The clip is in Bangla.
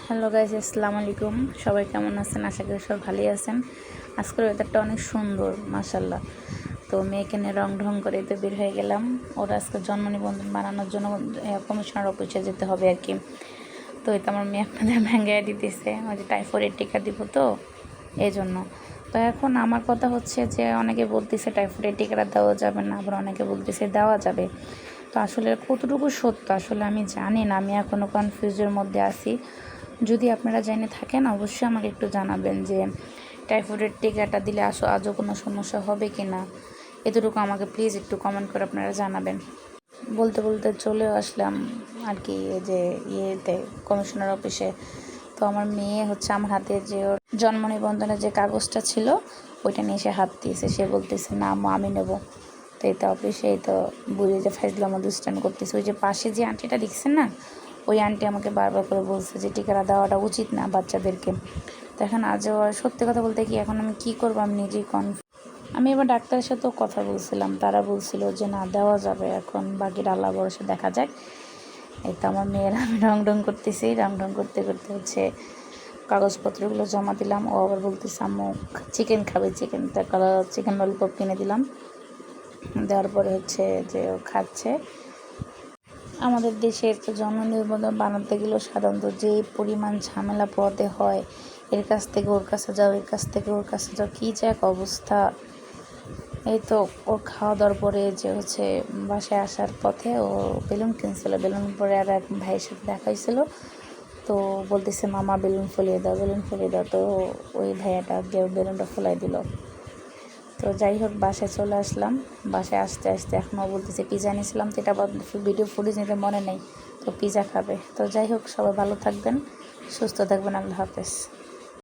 হ্যালো গাইস, আসসালামু আলাইকুম। সবাই কেমন আছেন? আশা করি সব ভালোই আছেন। আজকের ওয়েদারটা অনেক সুন্দর, মাশাল্লাহ। তো মেয়েকে নিয়ে রং ঢং করে তো বের হয়ে গেলাম। ওরা আজকে জন্ম নিবন্ধন বানানোর জন্য কমিশনার অফিসে যেতে হবে আর কি। তো এটা আমার মেয়ে আপনাদের ভেঙে দিতেছে, ওই যে টাইফয়েডের টিকা দিব তো এই জন্য। তো এখন আমার কথা হচ্ছে যে অনেকে বলতেছে টাইফয়েডের টিকাটা দেওয়া যাবে না, আবার অনেকে বলতেছে দেওয়া যাবে। তো আসলে কতটুকু সত্য আসলে আমি জানি না, আমি এখনও কনফিউজের মধ্যে আছি। যদি আপনারা জেনে থাকেন অবশ্যই আমাকে একটু জানাবেন যে টাইফয়েডের টিকাটা দিলে আজও কোনো সমস্যা হবে কি না, এতটুকু আমাকে প্লিজ একটু কমেন্ট করে আপনারা জানাবেন। বলতে বলতে চলেও আসলাম আর কি, এই যে ইয়েতে কমিশনার অফিসে। তো আমার মেয়ে হচ্ছে আমার হাতে যে ওর জন্ম নিবন্ধনের যে কাগজটা ছিল ওইটা নিয়ে এসে হাত দিয়েছে। সে বলতেছে না আম্মু আমি নেবো। তো এই তো অফিসে এই তো বুঝে যে ফাইজলামা দুষ্টামি করতেছে। ওই যে পাশে যে আন্টিটা দেখছেন না, ওই আন্টি আমাকে বারবার করে বলছে যে টিকাটা দেওয়াটা উচিত না বাচ্চাদেরকে। তো এখন আজও সত্যি কথা বলতে কি এখন আমি কী করবো, আমি নিজেই আমি এবার ডাক্তারের সাথেও কথা বলছিলাম, তারা বলছিল যে না দেওয়া যাবে, এখন বাকিটা আল্লাহ ভরসা দেখা যাক। এই তো আমার মেয়ের আমি রং করতেছি, রং করতে করতে হচ্ছে কাগজপত্রগুলো জমা দিলাম। ও আবার বলতেছে আম্মু চিকেন খাবে, চিকেন ললিপপ কিনে দিলাম। দেওয়ার পরে হচ্ছে যে ও খাচ্ছে। আমাদের দেশে তো জন্ম নিবন্ধন বানাতে গেলেও সাধারণত যে পরিমাণ ঝামেলা পড়তে হয়, এর কাছ থেকে ওর কাছে যাও, এর কাছ থেকে ওর কাছে যাও, কী যে এক অবস্থা। এই তো ওর খাওয়া দাওয়ার পরে যে হচ্ছে বাসায় আসার পথে ও বেলুন কিনছিল, বেলুন পরে আর এক ভাইয়ের সাথে দেখা হয়েছিল। তো বলতেছে মামা বেলুন ফুলিয়ে দাও, বেলুন ফুলিয়ে দাও। তো ওই ভাইয়াটা গিয়ে বেলুনটা ফুলাই দিল। তো যাই হোক বাসায় চলে আসলাম। বাসায় আসতে আসতে এখনও বলতেছে পিজা নিয়েছিলাম, তো এটা ভিডিও ফুটেজ নিতে মনে নেই। তো পিজা খাবে। তো যাই হোক সবাই ভালো থাকবেন, সুস্থ থাকবেন, আল্লাহ হাফেজ।